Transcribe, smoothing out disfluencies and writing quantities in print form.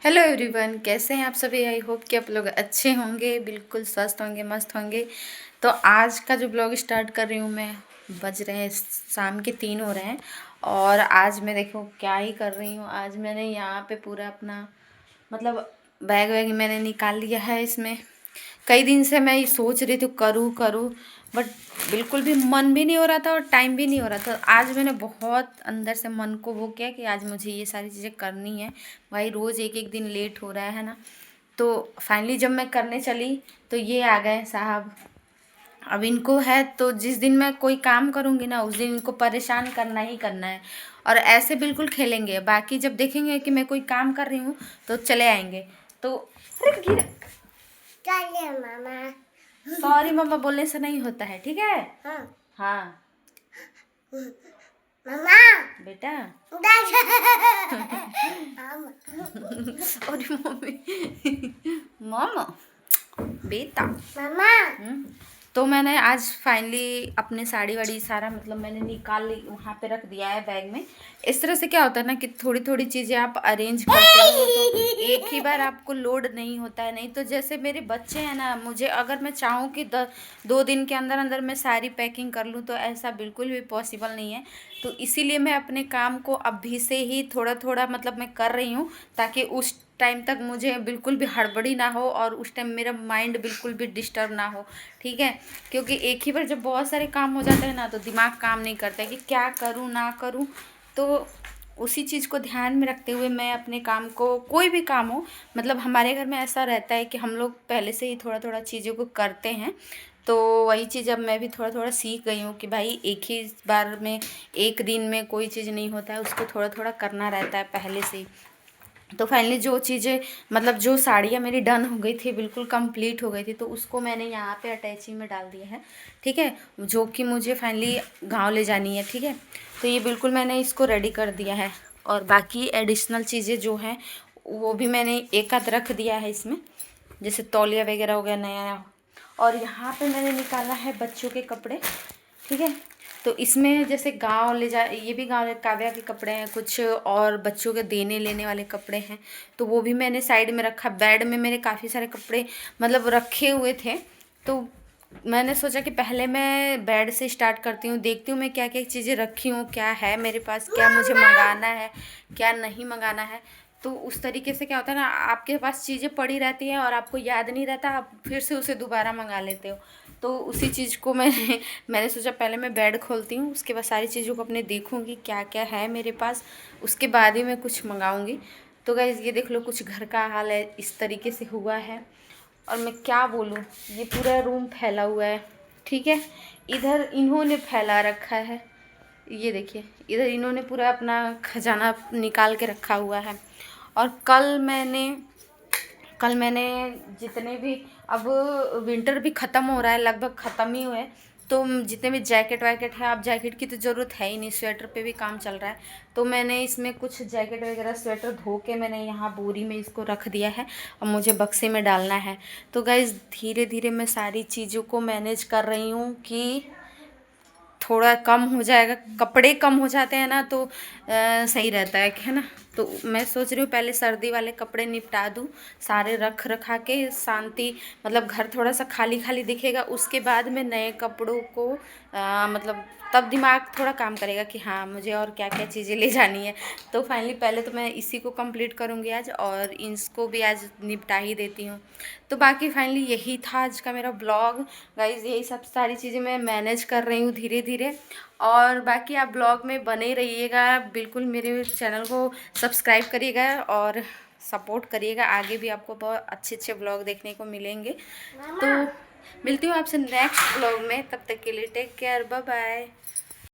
Hello everyone, कैसे हैं आप सभी। आई होप कि आप लोग अच्छे होंगे, बिल्कुल स्वस्थ होंगे, मस्त होंगे। तो आज का जो ब्लॉग स्टार्ट कर रही हूँ मैं, बज रहे हैं शाम के 3 हो रहे हैं। और आज मैं देखो क्या ही कर रही हूँ। आज मैंने यहाँ पे पूरा अपना मतलब बैग वैग मैंने निकाल लिया है। इसमें कई दिन से मैं ये सोच रही थी करूँ करूँ, बट बिल्कुल भी मन भी नहीं हो रहा था और टाइम भी नहीं हो रहा था। आज मैंने बहुत अंदर से मन को वो किया कि आज मुझे ये सारी चीज़ें करनी है। भाई रोज़ एक एक दिन लेट हो रहा है ना। तो फाइनली जब मैं करने चली तो ये आ गए साहब। अब इनको है तो जिस दिन मैं कोई काम करूँगी ना उस दिन इनको परेशान करना ही करना है। और ऐसे बिल्कुल खेलेंगे, बाकी जब देखेंगे कि मैं कोई काम कर रही हूँ तो चले आएंगे। तो अरे गिर, चलिए मामा। सॉरी मम्मा बोलने से नहीं होता है, ठीक है। हाँ हाँ मामा। बेटा। और मम्मी मामा बेटा। मामा तो मैंने आज फाइनली अपने साड़ी वाड़ी सारा मतलब मैंने निकाल ली, वहाँ पे रख दिया है बैग में। इस तरह से क्या होता है ना कि थोड़ी थोड़ी चीज़ें आप अरेंज करते हो तो एक ही बार आपको लोड नहीं होता है। नहीं तो जैसे मेरे बच्चे हैं ना, मुझे अगर मैं चाहूँ कि 2 दिन के अंदर अंदर मैं सारी पैकिंग कर लूँ तो ऐसा बिल्कुल भी पॉसिबल नहीं है। तो इसीलिए मैं अपने काम को अभी से ही थोड़ा थोड़ा मतलब मैं कर रही हूँ, ताकि उस टाइम तक मुझे बिल्कुल भी हड़बड़ी ना हो और उस टाइम मेरा माइंड बिल्कुल भी डिस्टर्ब ना हो, ठीक है। क्योंकि एक ही बार जब बहुत सारे काम हो जाते हैं ना तो दिमाग काम नहीं करता है कि क्या करूँ ना करूँ। तो उसी चीज़ को ध्यान में रखते हुए मैं अपने काम को, कोई भी काम हो, मतलब हमारे घर में ऐसा रहता है कि हम लोग पहले से ही थोड़ा थोड़ा चीज़ों को करते हैं। तो वही चीज़ अब मैं भी थोड़ा थोड़ा सीख गई हूँ कि भाई एक ही बार में एक दिन में कोई चीज़ नहीं होता है, उसको थोड़ा थोड़ा करना रहता है पहले से ही। तो फाइनली जो चीज़ें मतलब जो साड़ियाँ मेरी डन हो गई थी, बिल्कुल कंप्लीट हो गई थी, तो उसको मैंने यहाँ पे अटैची में डाल दिया है, ठीक है। जो कि मुझे फाइनली गांव ले जानी है, ठीक है। तो ये बिल्कुल मैंने इसको रेडी कर दिया है। और बाकी एडिशनल चीज़ें जो हैं वो भी मैंने एक आध रख दिया है इसमें, जैसे तौलिया वगैरह हो गया नया। और यहाँ पे मैंने निकाला है बच्चों के कपड़े, ठीक है। तो इसमें जैसे गांव ले जा, ये भी गांव काव्या के कपड़े हैं कुछ, और बच्चों के देने लेने वाले कपड़े हैं, तो वो भी मैंने साइड में रखा। बेड में मेरे काफ़ी सारे कपड़े मतलब रखे हुए थे, तो मैंने सोचा कि पहले मैं बेड से स्टार्ट करती हूँ, देखती हूँ मैं क्या क्या चीज़ें रखी हूँ, क्या है मेरे पास, क्या मुझे मंगाना है, क्या नहीं मंगाना है। तो उस तरीके से क्या होता है ना, आपके पास चीज़ें पड़ी रहती हैं और आपको याद नहीं रहता, आप फिर से उसे दोबारा मंगा लेते हो। तो उसी चीज़ को मैंने सोचा पहले मैं बेड खोलती हूँ, उसके बाद सारी चीज़ों को अपने देखूँगी क्या क्या है मेरे पास, उसके बाद ही मैं कुछ मंगाऊँगी। तो गाइस ये देख लो कुछ घर का हाल है, इस तरीके से हुआ है। और मैं क्या बोलूँ, ये पूरा रूम फैला हुआ है, ठीक है। इधर इन्होंने फैला रखा है, ये देखिए इधर इन्होंने पूरा अपना खजाना निकाल के रखा हुआ है। और कल मैंने जितने भी, अब विंटर भी ख़त्म हो रहा है, लगभग ख़त्म ही हुआ है, तो जितने भी जैकेट वैकेट है, अब जैकेट की तो ज़रूरत है ही नहीं, स्वेटर पे भी काम चल रहा है। तो मैंने इसमें कुछ जैकेट वगैरह स्वेटर धो के मैंने यहाँ बोरी में इसको रख दिया है, अब मुझे बक्से में डालना है। तो गाइज़ धीरे धीरे मैं सारी चीज़ों को मैनेज कर रही हूँ कि थोड़ा कम हो जाएगा, कपड़े कम हो जाते हैं ना तो सही रहता है ना। तो मैं सोच रही हूँ पहले सर्दी वाले कपड़े निपटा दूँ, सारे रख रखा के शांति, मतलब घर थोड़ा सा खाली खाली दिखेगा, उसके बाद में नए कपड़ों को मतलब तब दिमाग थोड़ा काम करेगा कि हाँ मुझे और क्या क्या चीज़ें ले जानी है। तो फाइनली पहले तो मैं इसी को कंप्लीट करूँगी आज, और इसको भी आज निपटा ही देती हूँ। तो बाकी फाइनली यही था आज का मेरा ब्लॉग गाइज़, यही सब सारी चीज़ें मैं मैनेज कर रही हूँ धीरे धीरे। और बाकी आप ब्लॉग में बने रहिएगा, बिल्कुल मेरे चैनल को सब्सक्राइब करिएगा और सपोर्ट करिएगा, आगे भी आपको बहुत अच्छे अच्छे ब्लॉग देखने को मिलेंगे। तो मिलती हूँ आपसे नेक्स्ट ब्लॉग में, तब तक के लिए टेक केयर, बाय बाय।